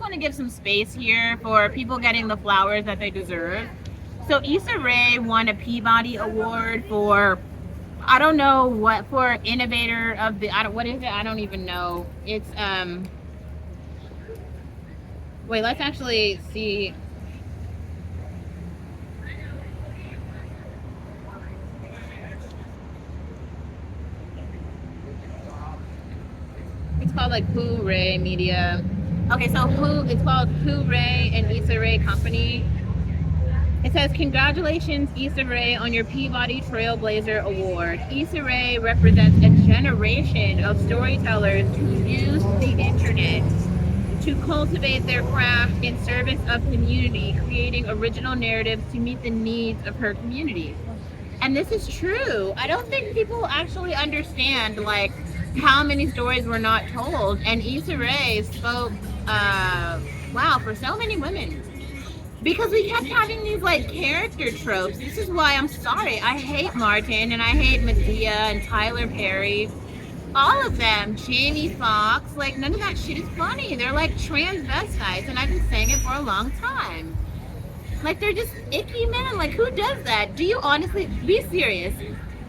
want to give some space here for people getting the flowers that they deserve. So Issa Rae won a Peabody Award for, I don't know what, for innovator of the, I don't, what is it? I don't even know. It's wait, let's actually see. It's called like Who Ray Media. Okay, so it's called Who Ray and Issa Rae Company. It says, congratulations, Issa Rae, on your Peabody Trailblazer Award. Issa Rae represents a generation of storytellers who use the internet to cultivate their craft in service of community, creating original narratives to meet the needs of her community. And this is true. I don't think people actually understand like how many stories were not told. And Issa Rae spoke, wow, for so many women. Because we kept having these like character tropes. This is why I'm sorry. I hate Martin and I hate Medea and Tyler Perry. All of them, Jamie Foxx, like none of that shit is funny. They're like transvestites, and I've been saying it for a long time. Like they're just icky men. Like who does that? Do you honestly be serious?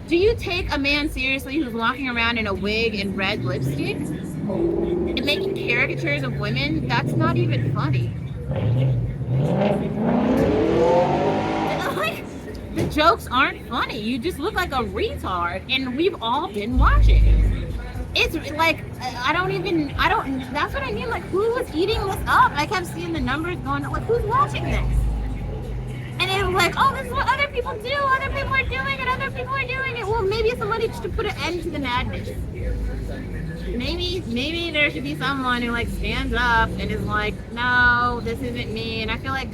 Do you take a man seriously who's walking around in a wig and red lipstick and making caricatures of women? That's not even funny. Like the jokes aren't funny. You just look like a retard, and we've all been watching. It's like I don't. That's what I mean. Like who was eating this up? I kept seeing the numbers going. Like who's watching this? And it was like, oh, this is what other people do. Other people are doing it. Other people are doing it. Well, maybe somebody should put an end to the madness. Maybe there should be someone who like stands up and is like, no, this isn't me. And I feel like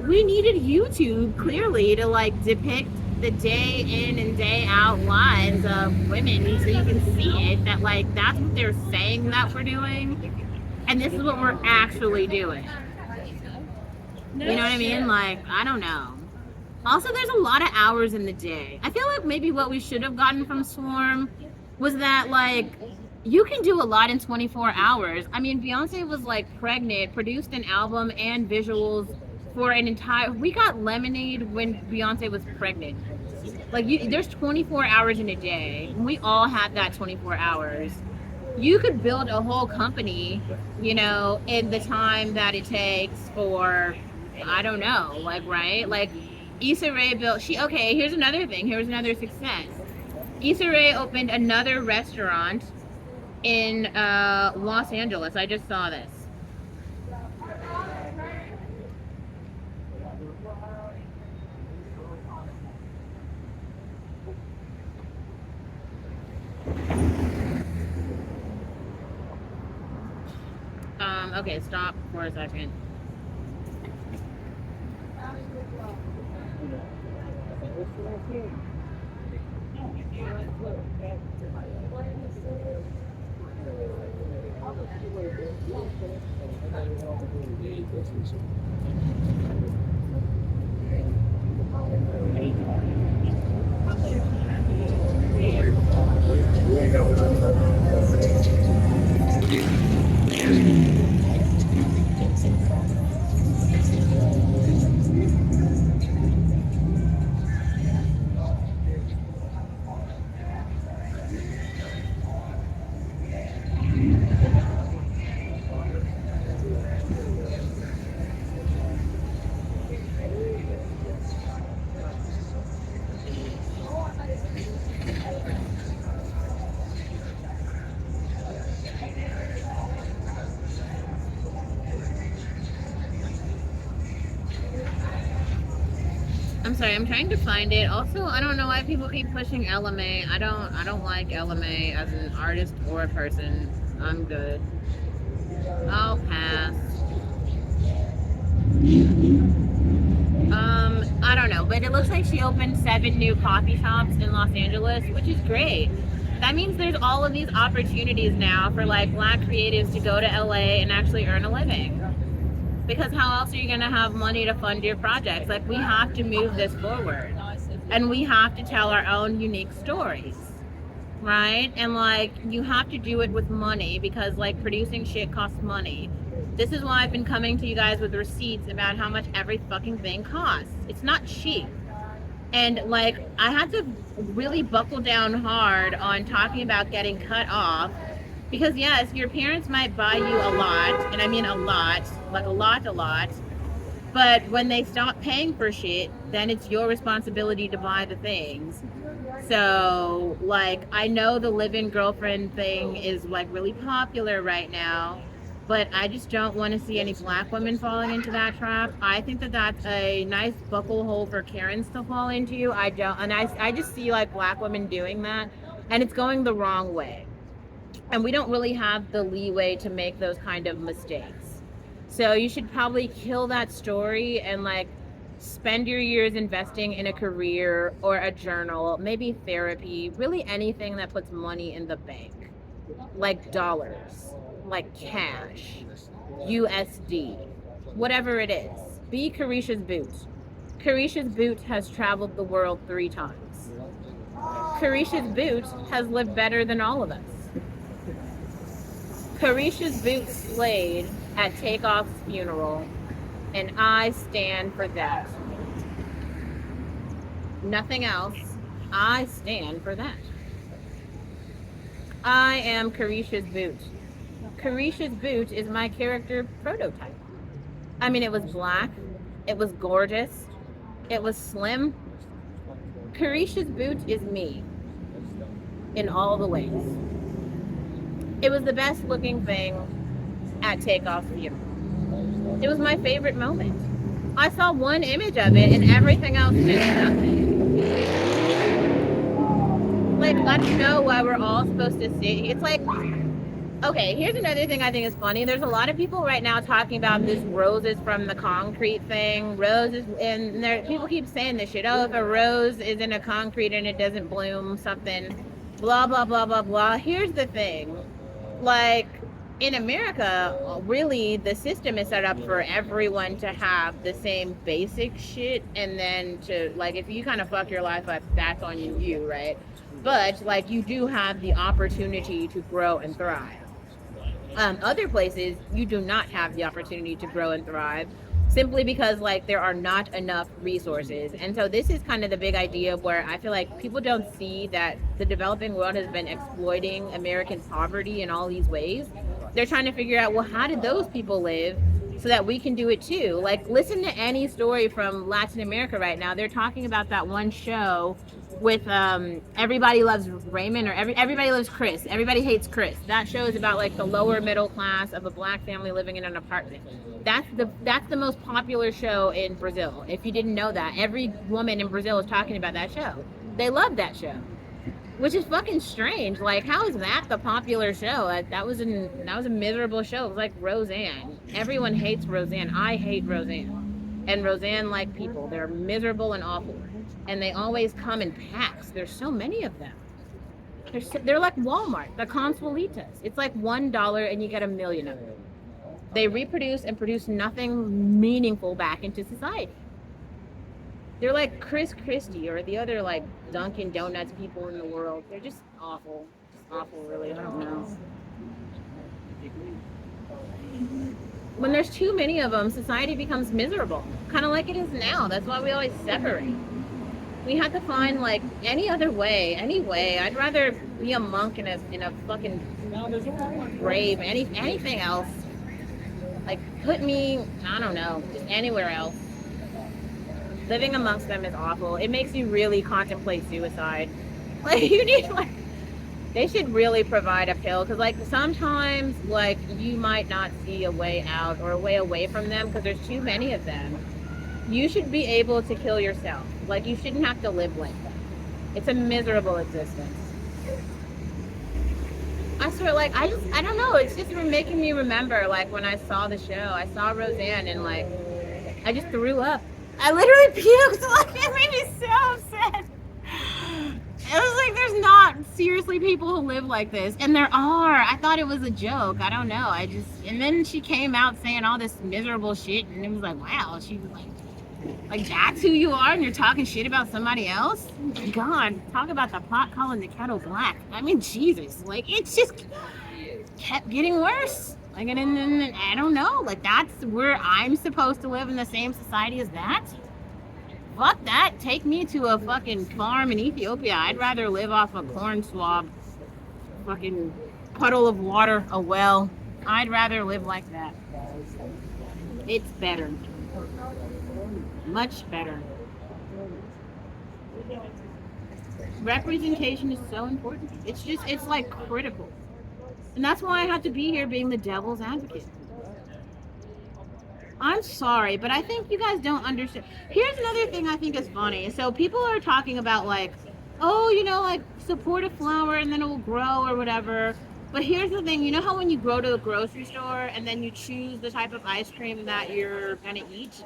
we needed YouTube clearly to like depict the day in and day out lives of women so you can see it that like that's what they're saying that we're doing, and this is what we're actually doing. You know what I mean? Like, I don't know. Also, there's a lot of hours in the day. I feel like maybe what we should have gotten from Swarm was that, like, you can do a lot in 24 hours. I mean, Beyonce was, like, pregnant, produced an album and visuals for an entire... We got Lemonade when Beyonce was pregnant. Like, there's 24 hours in a day. We all had that 24 hours. You could build a whole company, you know, in the time that it takes for... I don't know, like, right? Like, Issa Rae built, okay, here's another thing. Here's another success. Issa Rae opened another restaurant in Los Angeles. I just saw this. Okay, stop for a second. I'm sorry, I'm trying to find it. Also, I don't know why people keep pushing LMA. I don't like LMA as an artist or a person. I'm good. I'll pass. I don't know, but it looks like she opened 7 new coffee shops in Los Angeles, which is great. That means there's all of these opportunities now for like Black creatives to go to LA and actually earn a living. Because how else are you going to have money to fund your projects? Like, we have to move this forward. And we have to tell our own unique stories. right? And like you have to do it with money because like producing shit costs money. This is why I've been coming to you guys with receipts about how much every fucking thing costs. It's not cheap. And like I had to really buckle down hard on talking about getting cut off because yes, your parents might buy you a lot, and I mean a lot, like a lot. But when they stop paying for shit, then it's your responsibility to buy the things. So, like, I know the live-in girlfriend thing is like really popular right now, but I just don't want to see any black women falling into that trap. I think that that's a nice buckle hole for Karens to fall into. I don't, and I just see like black women doing that, and it's going the wrong way. And we don't really have the leeway to make those kind of mistakes. So you should probably kill that story and like spend your years investing in a career or a journal, maybe therapy, really anything that puts money in the bank, like dollars, like cash, USD, whatever it is. Be Carisha's boot. Carisha's boot has traveled the world 3 times. Carisha's boot has lived better than all of us. Carisha's boot slayed at Takeoff's funeral, and I stand for that. Nothing else. I stand for that. I am Carisha's boot. Carisha's boot is my character prototype. I mean, it was black, it was gorgeous, it was slim. Carisha's boot is me in all the ways. It was the best looking thing at Takeoff's funeral. It was my favorite moment. I saw one image of it and everything else meant nothing. Like, I don't know why we're all supposed to see. It's like, okay, here's another thing I think is funny. There's a lot of people right now talking about this roses from the concrete thing. Roses, and there, people keep saying this shit. Oh, if a rose is in a concrete and it doesn't bloom, something, blah, blah, blah, blah, blah. Here's the thing. Like, in America, really, the system is set up for everyone to have the same basic shit, and then to, like, if you kind of fuck your life up, that's on you, right? But, like, you do have the opportunity to grow and thrive. Other places, you do not have the opportunity to grow and thrive simply because, like, there are not enough resources. And so this is kind of the big idea where I feel like people don't see that the developing world has been exploiting American poverty in all these ways. They're trying to figure out, well, how did those people live so that we can do it too? Like, listen to any story from Latin America right now. They're talking about that one show with Everybody Loves Raymond, or Everybody Loves Chris. Everybody Hates Chris. That show is about like the lower middle class of a black family living in an apartment. That's the most popular show in Brazil. If you didn't know that, every woman in Brazil is talking about that show. They love that show, which is fucking strange. Like, how is that the popular show? That was a miserable show. It was like Roseanne. Everyone hates Roseanne. I hate Roseanne, and Roseanne like people. They're miserable and awful, and they always come in packs. There's so many of them. They're like Walmart, the Consuelitas. It's like $1 and you get 1,000,000 of them. They reproduce and produce nothing meaningful back into society. They're like Chris Christie or the other like Dunkin' Donuts people in the world. They're just awful. Just awful, really. I don't know. When there's too many of them, society becomes miserable. Kind of like it is now. That's why we always separate. We have to find like any other way, any way. I'd rather be a monk in a fucking grave, anything else. Like, put me, I don't know, just anywhere else. Living amongst them is awful. It makes you really contemplate suicide. Like, you need, like, they should really provide a pill. Because, like, sometimes, like, you might not see a way out or a way away from them because there's too many of them. You should be able to kill yourself. Like, you shouldn't have to live like that. It's a miserable existence. I swear, like, I don't know. It's just making me remember, like, when I saw the show, I saw Roseanne, and, like, I just threw up. I literally puked. Like, it made me so upset. It was like, there's not seriously people who live like this. And there are. I thought it was a joke. I don't know. And then she came out saying all this miserable shit, and it was like, wow, she was like, Like, that's who you are and you're talking shit about somebody else? God, talk about the pot calling the kettle black. I mean, Jesus. Like, it's just kept getting worse. Like, and I don't know. Like, that's where I'm supposed to live in the same society as that? Fuck that. Take me to a fucking farm in Ethiopia. I'd rather live off a corn swab, fucking puddle of water, a well. I'd rather live like that. It's better. Much better. Representation is so important. It's like critical. And that's why I have to be here being the devil's advocate. I'm sorry, but I think you guys don't understand. Here's another thing I think is funny. So people are talking about like, oh, like support a flower and then it will grow or whatever. But here's the thing, you know how when you go to the grocery store and then you choose the type of ice cream that you're gonna eat?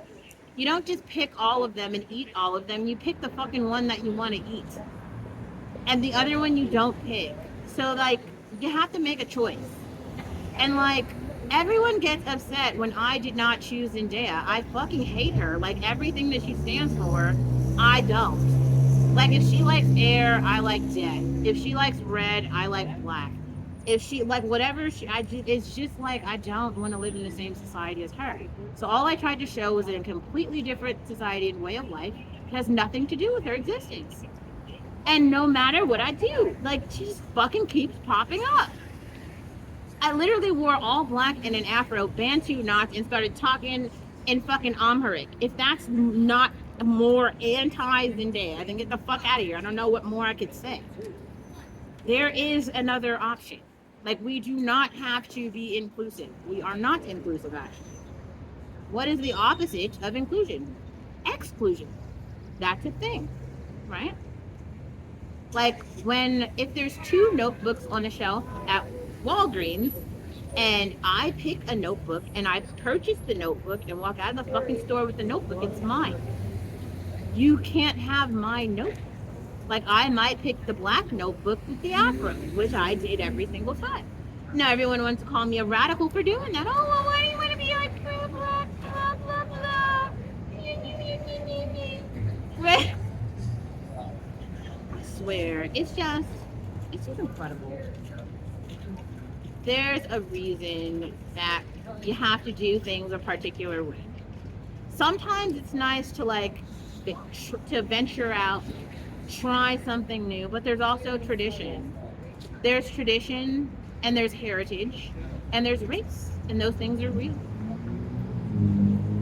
You don't just pick all of them and eat all of them. You pick the fucking one that you want to eat. And the other one you don't pick. So like, you have to make a choice. And like, everyone gets upset when I did not choose Zendaya. I fucking hate her. Like, everything that she stands for, I don't. Like, if she likes air, I like dead. If she likes red, I like black. If she, like, whatever, it's just like, I don't want to live in the same society as her. So all I tried to show was a completely different society and way of life. It has nothing to do with her existence. And no matter what I do, like, she just fucking keeps popping up. I literally wore all black and an afro, Bantu knots, and started talking in fucking Amharic. If that's not more anti-Zendaya, then get the fuck out of here. I don't know what more I could say. There is another option. Like, we do not have to be inclusive. We are not inclusive, actually. What is the opposite of inclusion? Exclusion. That's a thing, right? Like, if there's 2 notebooks on a shelf at Walgreens, and I pick a notebook and I purchase the notebook and walk out of the fucking store with the notebook, it's mine. You can't have my notebook. Like, I might pick the black notebook with the afro, which I did every single time. Now everyone wants to call me a radical for doing that. Oh, well, why do you want to be like blah blah blah blah blah? Right? I swear, it's just incredible. There's a reason that you have to do things a particular way. Sometimes it's nice to like to venture out, try something new, but there's also tradition. There's tradition and there's heritage and there's race, and those things are real.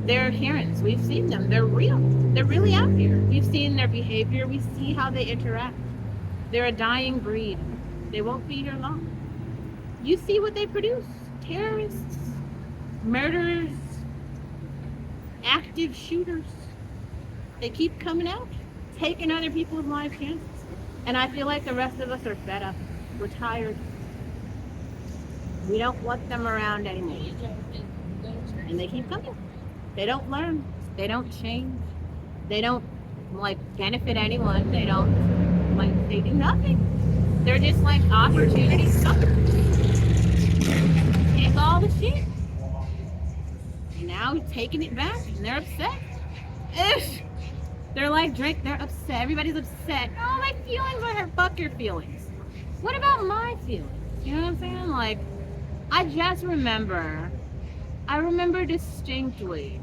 They're Karens. We've seen them. They're real. They're really out here. We've seen their behavior. We see how they interact. They're a dying breed. They won't be here long. You see what they produce. Terrorists, murderers, active shooters. They keep coming out, taking other people's life chances. And I feel like the rest of us are fed up. We're tired. We don't want them around anymore. And they keep coming. They don't learn. They don't change. They don't like benefit anyone. They do nothing. They're just like opportunity suckers. Take all the shit. And now taking it back and they're upset. Ugh. They're like Drake, they're upset. Everybody's upset. Oh, my feelings are hurt. Fuck your feelings. What about my feelings? You know what I'm saying? Like, I remember distinctly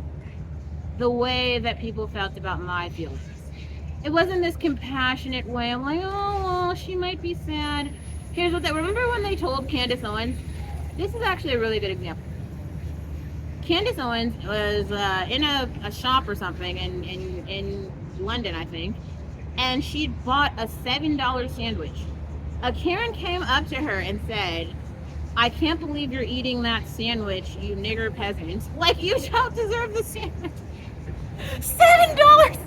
the way that people felt about my feelings. It wasn't this compassionate way. I'm like, oh, well, she might be sad. Here's what remember when they told Candace Owens? This is actually a really good example. Candace Owens was in a shop or something in London, I think, and she bought a $7 sandwich. A Karen came up to her and said, I can't believe you're eating that sandwich, you nigger peasant. Like, you don't deserve the sandwich. $7!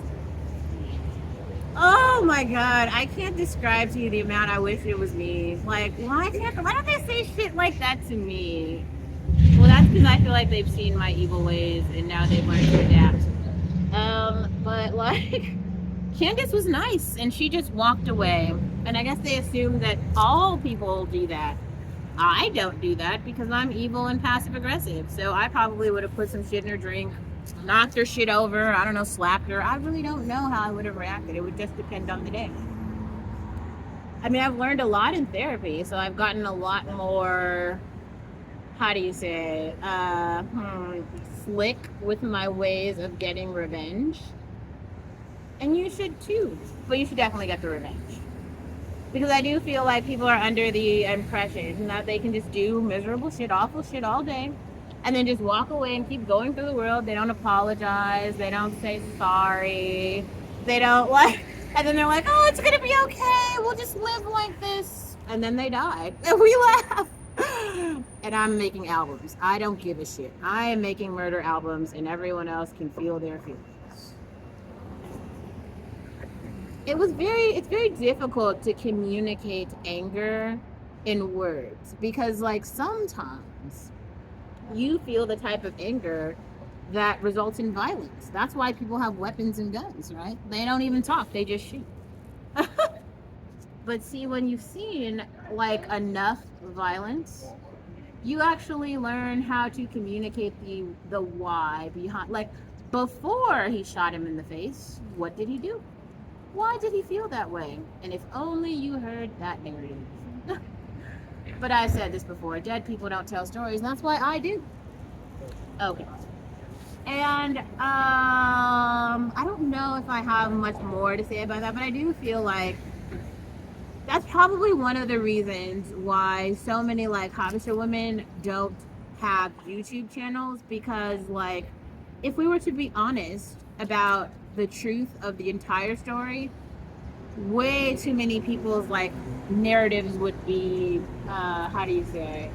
Oh my God, I can't describe to you the amount I wish it was me. Like, why don't they say shit like that to me? Well, that's because I feel like they've seen my evil ways and now they've learned to adapt. But like, Candace was nice and she just walked away. And I guess they assume that all people do that. I don't do that because I'm evil and passive aggressive. So I probably would have put some shit in her drink knocked her shit over, I don't know, slapped her, I really don't know how I would have reacted. It would just depend on the day. I mean, I've learned a lot in therapy, so I've gotten a lot more, how do you say, slick with my ways of getting revenge. And you should too. But you should definitely get the revenge. Because I do feel like people are under the impression that they can just do miserable shit, awful shit all day, and then just walk away and keep going through the world. They don't apologize. They don't say sorry. They don't like, and then they're like, oh, it's gonna be okay. We'll just live like this. And then they die. And we laugh. And I'm making albums. I don't give a shit. I am making murder albums, and everyone else can feel their feelings. It's very difficult to communicate anger in words because, like, sometimes you feel the type of anger that results in violence. That's why people have weapons and guns, right? They don't even talk, they just shoot. But see, when you've seen like enough violence, you actually learn how to communicate the why behind, like, before he shot him in the face, what did he do? Why did he feel that way? And if only you heard that narrative. But I said this before, dead people don't tell stories, and that's why I do. Okay. And I don't know if I have much more to say about that, but I do feel like that's probably one of the reasons why so many like Habesha women don't have YouTube channels, because like if we were to be honest about the truth of the entire story, way too many people's like narratives would be how do you say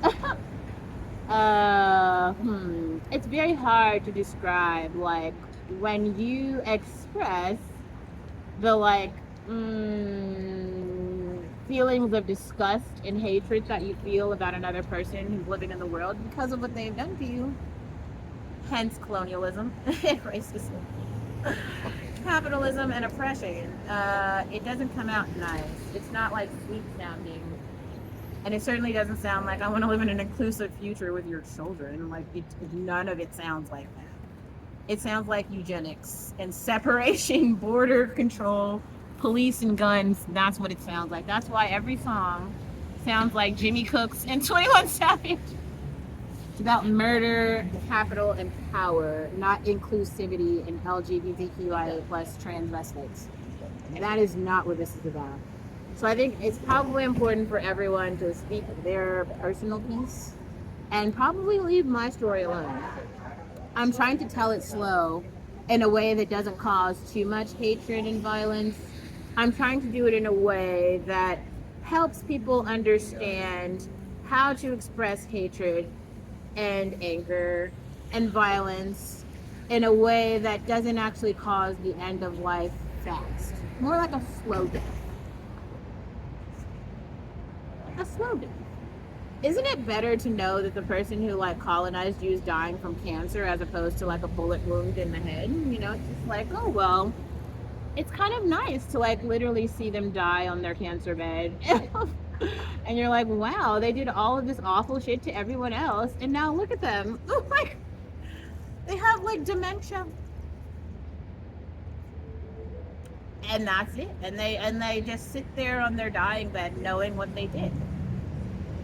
it's very hard to describe, like when you express the like feelings of disgust and hatred that you feel about another person who's living in the world because of what they've done to you, hence colonialism and racism, capitalism and oppression. It doesn't come out nice. It's not like sweet sounding, and it certainly doesn't sound like I want to live in an inclusive future with your children. Like none of it sounds like that. It sounds like eugenics and separation, border control, police and guns. That's what it sounds like. That's why every song sounds like Jimmy Cooks and 21 Savage. It's about murder, capital, and power, not inclusivity and LGBTQIA plus transvestites. That is not what this is about. So I think it's probably important for everyone to speak their personal piece and probably leave my story alone. I'm trying to tell it slow in a way that doesn't cause too much hatred and violence. I'm trying to do it in a way that helps people understand how to express hatred and anger and violence in a way that doesn't actually cause the end of life fast. More like a slow death. A slow death. Isn't it better to know that the person who like colonized you is dying from cancer as opposed to like a bullet wound in the head? You know, it's just like, oh well, it's kind of nice to like literally see them die on their cancer bed. And you're like, wow, they did all of this awful shit to everyone else, and now look at them. Like, they have like dementia. And that's it. And they just sit there on their dying bed knowing what they did.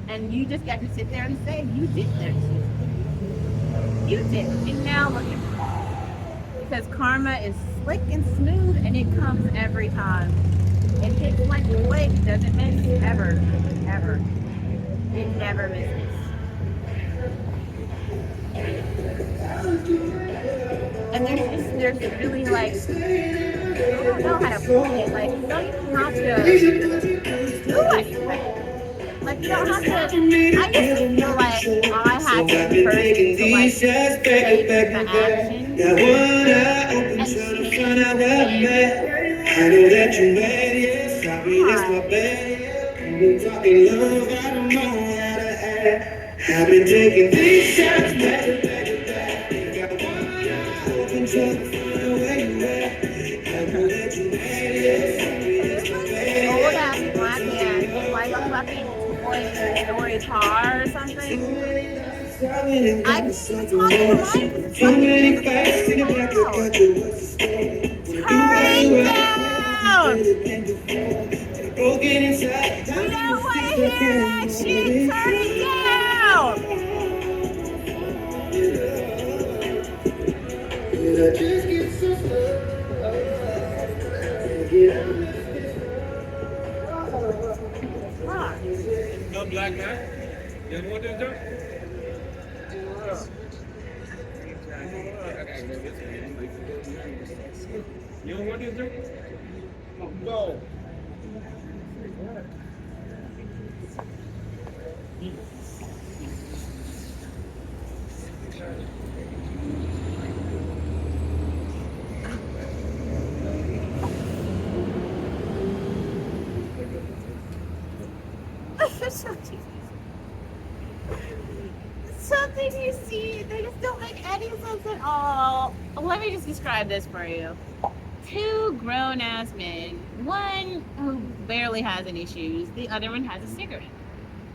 And you just got to sit there and say, you did that shit. You did. And now look at me. Because karma is slick and smooth, and it comes every time. It hits like wood, doesn't miss ever. Ever. It never misses. And there's really like, I don't know how to put it. Like, you don't even have to do anything. Like, you don't have to. I used to feel like I had to be person to like take the action. And she I know that you mad, yeah. Sorry, that's my bad, yeah. You've been talking love, I don't know how to act. I've been taking these shots back to back to back. Got one eye open, trying to find where you at. I know that you mad, yeah. Sorry, that's my bad, old ass black man with like a fucking toy story car or something. and got me something more. Too many fights in the back of country. What's the story? Turn down! Broken inside. We don't want to hear that shit! Turn it down! I just get so No black man. You know what they're doing? You know what they're doing? No. Something you see, they just don't make any sense at all. Let me just describe this for you. Two grown-ass men, one who barely has any shoes, the other one has a cigarette.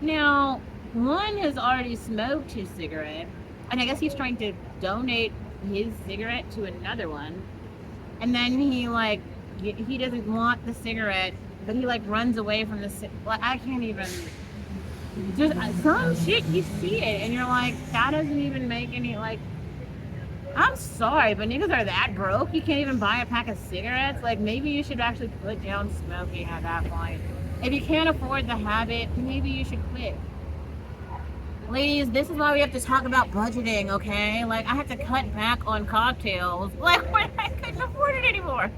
Now, one has already smoked his cigarette, and I guess he's trying to donate his cigarette to another one. And then he doesn't want the cigarette, but he runs away from the I can't even. Just some shit, you see it, and you're like, that doesn't even make any I'm sorry, but niggas are that broke. You can't even buy a pack of cigarettes. Maybe you should actually put down smoking at that point. If you can't afford the habit, maybe you should quit. Ladies, this is why we have to talk about budgeting, okay? I have to cut back on cocktails, when I couldn't afford it anymore.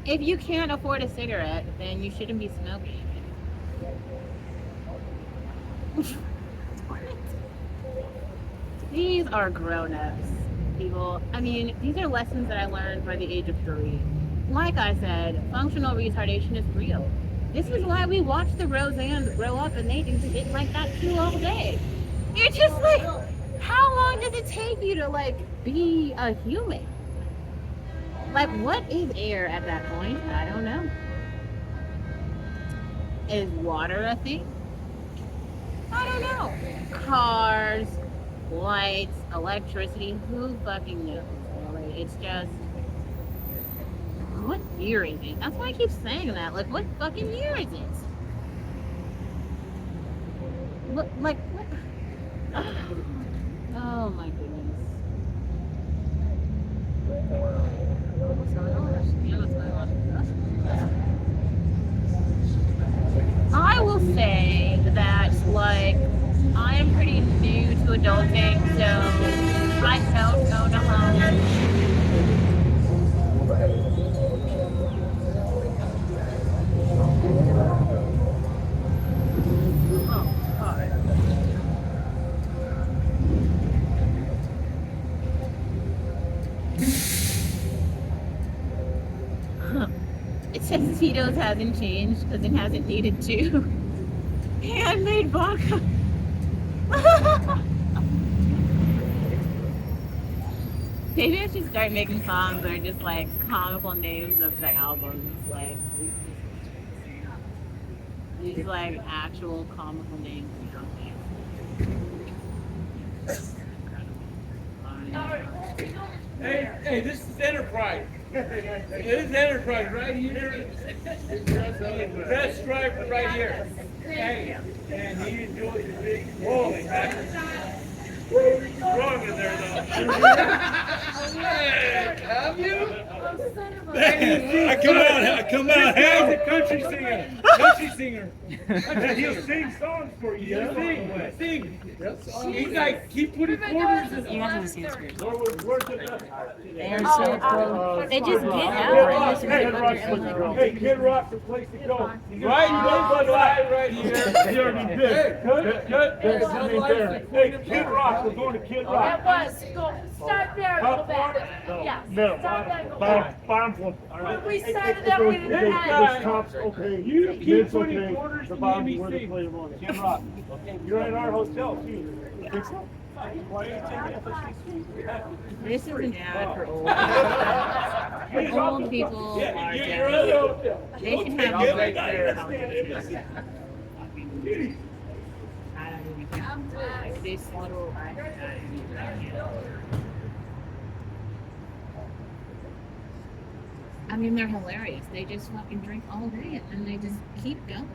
If you can't afford a cigarette, then you shouldn't be smoking. These are grown-ups, people. I mean, these are lessons that I learned by the age of 3. Like I said, functional retardation is real. This is why we watch the Roseannes grow up and they do shit like that too all day. You're just how long does it take you to be a human? What is air at that point? I don't know. Is water a thing? I don't know. Cars, lights, electricity, who fucking knows? It's just, what year is it? That's why I keep saying that. What fucking year is it? What? Oh my goodness. I will say that I am pretty new to adulting, so I don't own a home. Oh, God. It says Tito's hasn't changed because it hasn't needed to. Handmade vodka. Maybe I should start making songs that are just comical names of the albums. These actual comical names. Hey, this is Enterprise. This is Enterprise right here. Best striper right here. Hey, and he enjoys the big. Holy wrong in there though. Have you? I come out. He's a country singer. He'll sing songs for you. He'll sing. He's keep putting quarters in. You guys have to see the screen. Where's it? They are so close. They just get out. Hey, Kid Rock's the place to go. Right here. Cut. Hey, Kid Rock, we're going to Kid Rock. That was. Start there a little bit. Yeah. No. Start there a little bit. When we started up, we didn't have. Okay. You keep putting quarters in the NBC. Kid Rock. You're at our hotel, too. Why are you taking This is an ad for old. Old people are dead. They should have a right there. this little. I mean, they're hilarious. They just fucking drink all day and they just keep going.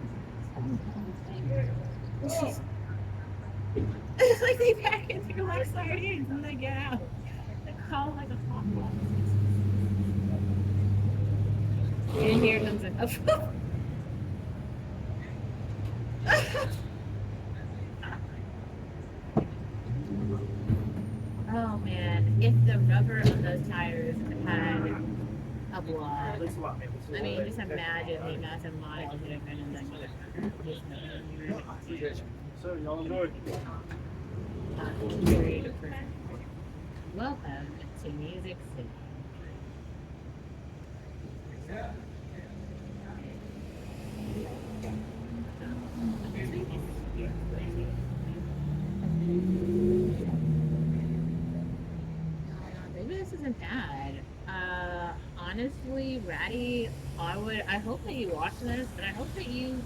It's like they pack it through like sardines and they get out. They call it like a hot box. And here comes a. Oh man, if the rubber on those tires had a blob, I mean, just imagine the amount of miles that have been in that motherfucker. So y'all enjoy. Welcome to Music City. Maybe this isn't bad. Honestly, Ratty, I hope that you watch this, and I hope that you,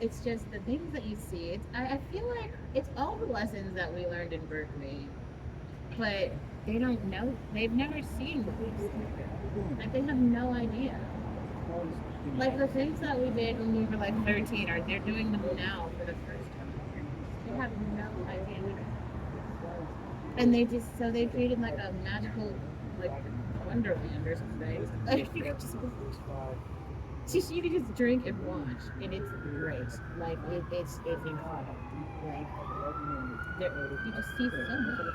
it's just the things that you see. I feel like it's all the lessons that we learned in Berkeley, but they don't know, they've never seen movies. Like, they have no idea. Like, the things that we did when we were like 13, they're doing them now for the first time. They have no idea. And they created like a magical, like, wonderland or something. Like, you could you could just drink and watch, and it's great. Like, it's incredible. Like, you just see so much of it.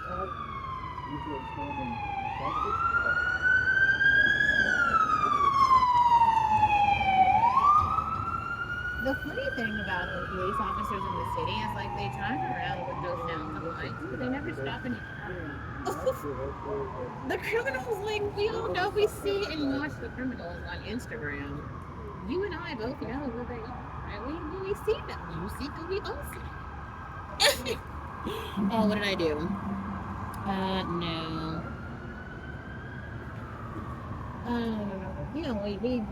The funny thing about the police officers in the city is, like, they drive around with those sound lights, but they never stop any cars. The criminals, like, we all know, we see and watch the criminals on Instagram. You and I both know who they are, right? We see them. You see them, we all see them. Oh, what did I do? No. You know,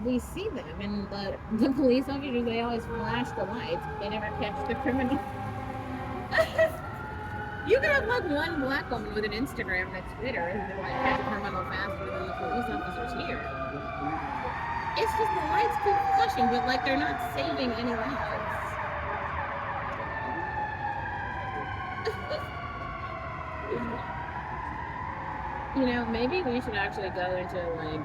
we see them, and the police officers, they always flash the lights, but they never catch the criminal. You can have like one black woman with an Instagram and a Twitter who like catch a criminal faster than the police officers here. It's just the lights keep flashing, but like they're not saving any lives. You know, maybe we should actually go into like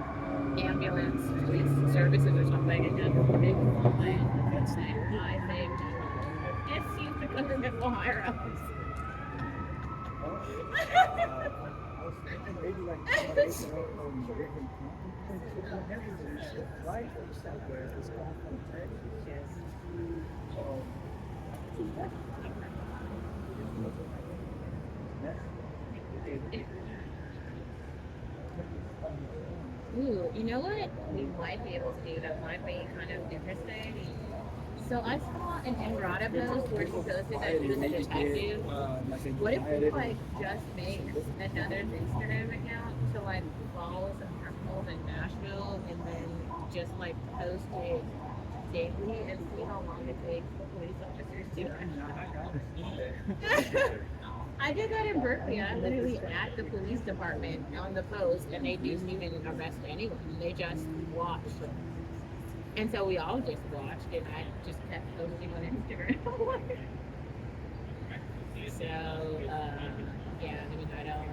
ambulance police services or something and have a big line that say, I think if you the government will hire us. Ooh, you know what we might be able to do that might be kind of interesting? So I saw an Enrata post where she posted that she was a detective. What if we like just make another Instagram account to like follow some criminals in Nashville and then just like post it daily and see how long it takes for police officers to I did that in Berkeley. I'm literally at the police department on the post, and they didn't even arrest anyone. They just watched. And so we all just watched, and I just kept posting on Instagram. So, yeah, I mean, I don't.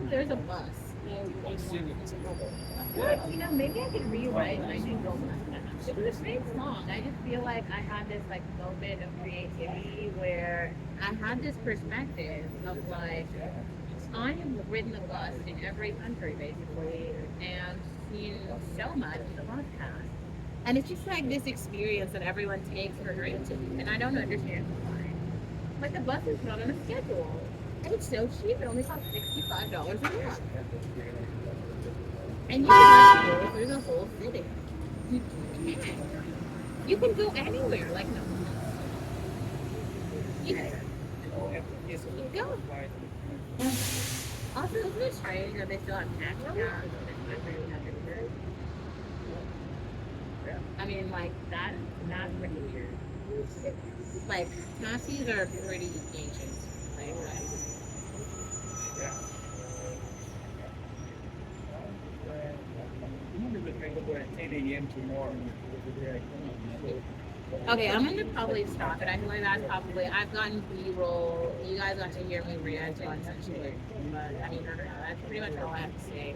There's a bus. What? You know, maybe I could rewrite my Google Maps. It was a great song. I just feel like I had this like moment of creativity where I had this perspective of like I have ridden the bus in every country basically and seen so much the bus pass. And it's just like this experience that everyone takes for granted, and I don't understand why. Like the bus is not on a schedule. And it's so cheap, it only costs $65 a month. And you can like go through the whole city. You can. You can go anywhere. Like no, you can go. Also, isn't it strange that they still have taxi cabs? I mean, like that's pretty weird. Like taxis are pretty ancient. Like, okay, I'm gonna probably stop it. I feel like that's probably I've gotten B-roll. You guys got to hear me rant on essentially, but I mean, I don't know. That's pretty much all I have to say.